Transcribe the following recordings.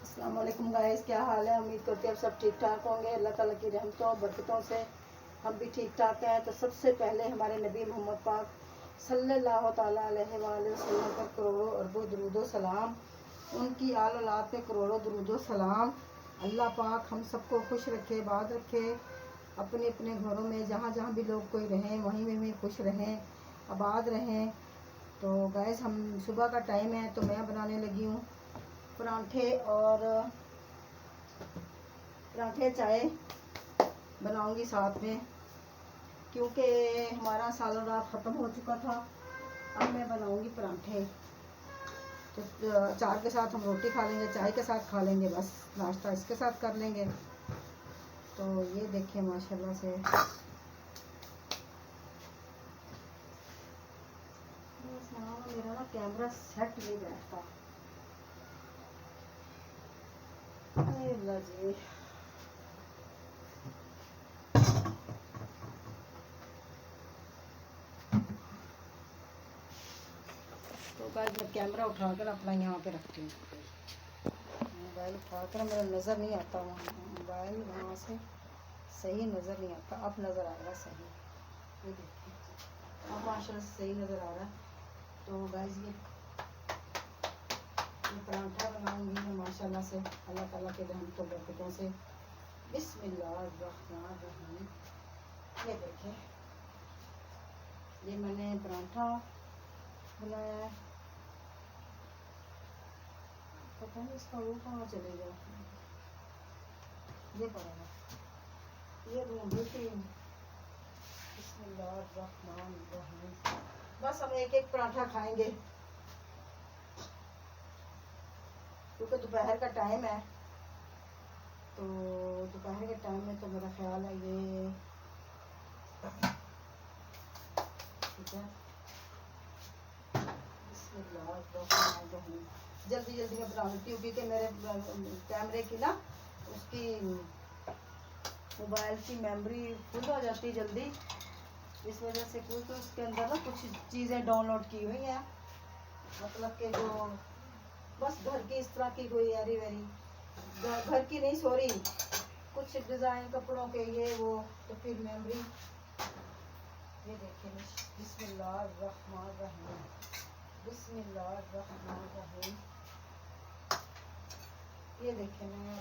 अस्सलाम वालेकुम गाइस, क्या हाल है। उम्मीद करते हैं आप सब ठीक ठाक होंगे। अल्लाह ताला की रहमतों और बरकतों से हम भी ठीक ठाक हैं। तो सबसे पहले हमारे नबी मोहम्मद पाक सल्लल्लाहु ताला अलैहि वसल्लम पर करोड़ों अरबों दुरूदो सलाम, उनकी आल औलाद पे करोड़ों दुरूदो सलाम। अल्लाह पाक हम सबको खुश रखे, बात रखे, अपने अपने घरों में जहाँ जहाँ भी लोग कोई रहें वहीं में भी खुश रहें, आबाद रहें। तो गैस हम सुबह का टाइम है तो मैं बनाने लगी हूँ परांठे और चाय बनाऊंगी साथ में, क्योंकि हमारा सालन रात ख़त्म हो चुका था। अब मैं बनाऊंगी परांठे। तो चाय के साथ हम रोटी खा लेंगे, चाय के साथ खा लेंगे, बस नाश्ता इसके साथ कर लेंगे। तो ये देखिए माशाल्लाह से मेरा ना कैमरा सेट नहीं बैठता। अल्लाह जी, तो गाइस मैं कैमरा उठाकर अपना यहाँ पे रखती हूँ। मोबाइल उठाकर मेरा नज़र नहीं आता, वहाँ मोबाइल वहाँ से सही नज़र नहीं आता। अब नज़र आएगा सही, ये देखिए अब माशाल्लाह से सही नज़र आ रहा है। तो गाइस ये परांठा बनाऊंगी मैं माशाल्लाह से अल्लाह ताला के रहमतों बरकतों से। बिस्मिल्लाहिर्रहमानिर्रहीम। ये देखिए ये मैंने परांठा बनाया है। पता नहीं इसका वो कहाँ चलेगा, ये पड़ा है, ये ढूंढ रही थी। बिस्मिल्लाहिर्रहमानिर्रहीम। बस हम एक एक पराठा खाएंगे क्योंकि दोपहर का टाइम है। तो दोपहर के टाइम में तो मेरा ख्याल है ये ठीक है। बिस्मिल्लाहिर्रहमानिर्रहीम। जल्दी जल्दी मैं बना लेती हूँ क्योंकि मेरे कैमरे की ना उसकी मोबाइल की मेमोरी फुल हो जाती है जल्दी, इस वजह से कोई तो उसके अंदर ना कुछ चीज़ें डाउनलोड की हुई हैं, मतलब कि जो बस घर की इस तरह की कोई एरी वेरी घर की नहीं, सॉरी, कुछ डिज़ाइन कपड़ों के ये वो, तो फिर मेमोरी। ये देखिए बिस्मिल्लाहिर्रहमानिर्रहीम, बिस्मिल्लाहिर्रहमानिर्रहीम। ये देखिए मैं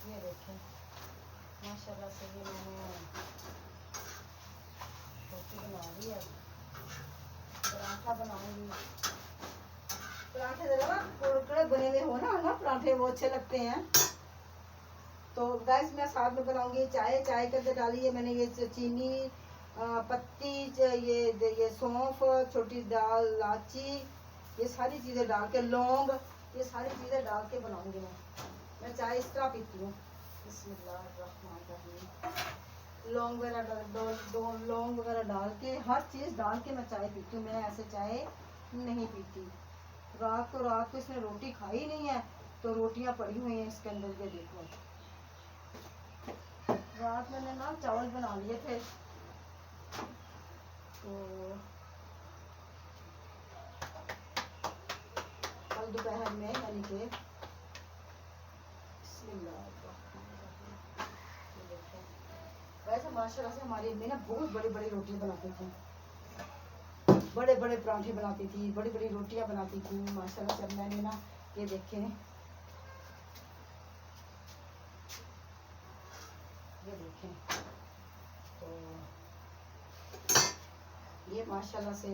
ये देखें माशाल्लाह से ये मैंने रोटी बना ली है। पराठा बनाऊंगी। पराठे जरा ना कुरकुरे बने हुए हो ना पराठे वो अच्छे लगते हैं। तो गैस मैं साथ में बनाऊंगी चाय के अंदर डाली है मैंने ये चीनी, पत्ती, ये सौंफ, छोटी दाल, इलायची, ये सारी चीज़ें डाल के, लौंग, ये सारी चीज़ें डाल के बनाऊंगी मैं चाय इस तरह पीती हूँ। बिस्मिल्लाहिर्रहमानिर्रहीम। लौंग वगैरह लौंग वगैरह डाल के, हर चीज़ डाल के मैं चाय पीती हूँ। मैं ऐसे चाय नहीं पीती। रात को इसने रोटी खाई नहीं है तो रोटियां पड़ी हुई हैं इसके अंदर, ये देखो। रात मैंने ना चावल बना लिए थे तो कल दोपहर में यानी कि वैसे माशाल्लाह से हमारी अम्मी ना बहुत बड़ी बड़ी रोटी बनाती थी, बड़े बड़े पराठे बनाती थी, बड़ी बड़ी रोटियां बनाती थी माशाल्लाह से। मैंने ना ये देखे, ये देखें, तो ये माशाल्लाह से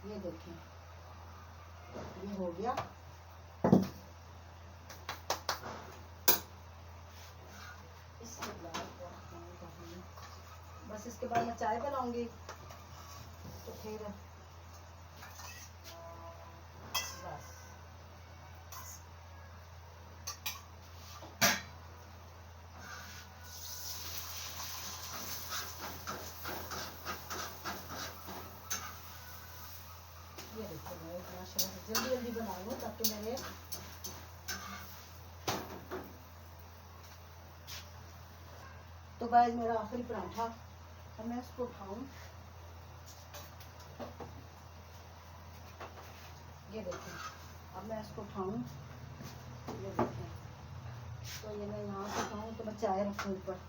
ये देखें ये हो गया। बस इसके बाद मैं चाय बनाऊंगी तो फिर बस ये देखो मैं माशाल्लाह से जल्दी जल्दी बनाऊंगा ताकि मेरे तो गाइस मेरा आखिरी पराठा, अब मैं इसको उठाऊं, ये देखें, अब मैं इसको उठाऊं, ये देखें, तो ये मैं यहाँ से उठाऊं तो मैं चाय रखूँ ऊपर,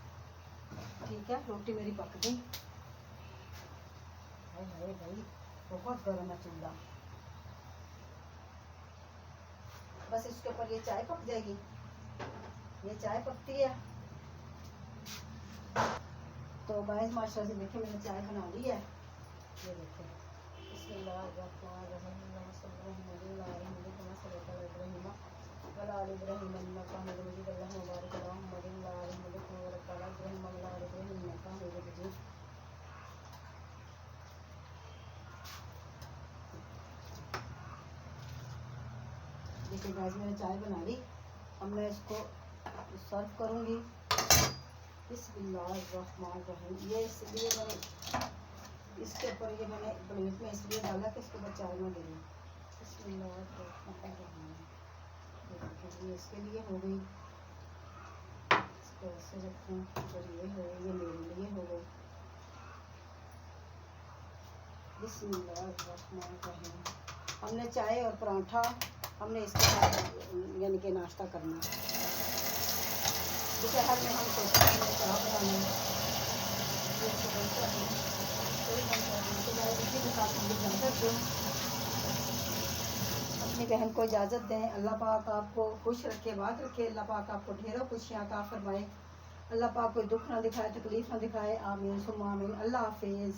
ठीक है। रोटी मेरी पक गई, हाय भाई बहुत गर्म है चूल्हा, बस इसके ऊपर ये चाय पक जाएगी, ये चाय पकती है। तो गाइस माशाल्लाह से देखिए मैंने चाय बना ली है, ये देखिए, देखिए गाइस मैंने चाय बना ली, अब मैं इसको सर्व करूँगी। बिस्मिल्लाहिर्रहमानिर्रहीम। ये इसलिए मैंने इसके ऊपर ये मैंने प्लेट में इसलिए डाला कि इसको बचाव में दे दूँ। बिस्मिल्लाहिर्रहमानिर्रहीम। ये इसके लिए हो गई, इसको ऐसे रखूँ, और ये हो गई, ये मेरे लिए हो गई। बिस्मिल्लाहिर्रहमानिर्रहीम। हमने चाय और पराठा हमने इसके साथ यानी कि नाश्ता करना। दोपहर में हम सोचते हैं कढ़ा बनाने, अपनी बहन को इजाज़त दें। अल्लाह पाक आपको खुश रखे, बात रखे, अल्लाह पाक आपको ढेरों खुशियाँ अता फरमाए, अल्लाह पाक कोई दुख ना दिखाए, तकलीफ़ ना दिखाए। आमीन सुम्मा आमीन। अल्लाह हाफिज़।